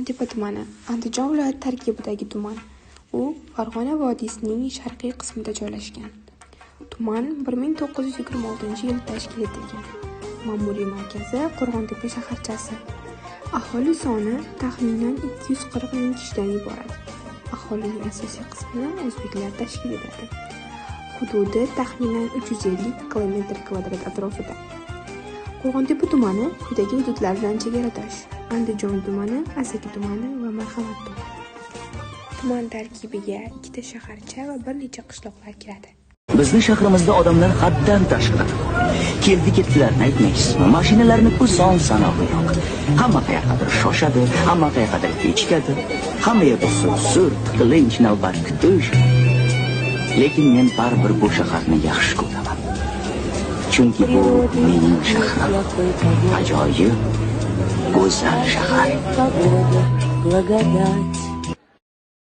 Qo'rg'ontepa tumani Andijon viloyati tarkibidagi tuman. U Farg'ona vodiysining sharqiy qismida joylashgan. Tuman 1926-yilda tashkil etilgan. Ma'muriy markazi Qo'rg'ontepa shaharchasi. Aholi soni taxminan 240 ming kishidan iborat. Aholining asosiy qismini o'zbeklar tashkil etadi. Hududi taxminan 350 km² atrofida. Qo'rg'ontepa tumani quyidagi hududlar bilan chegaradosh: Andijon tumani, Asaka tumani va Marhamat tumani. Tuman tarkibiga 2 shaharcha va bir necha qishloqlar kiradi. Bizning shahrimizda odamlar haddan tashqari. Keldi-ketdilarni aytmaysiz. Mashinalarni ku son sanoqli yo'q. Hamma qayergadir shoshadi, hamma qayergadir kechikadi. Hamma yerda sur, tiqilinch, navbat kutish. Lekin men baribir bu shaharni yaxshi ko'raman. Chunki bu mening shahrim. Ajoyib, go'zal shahar. Благодать.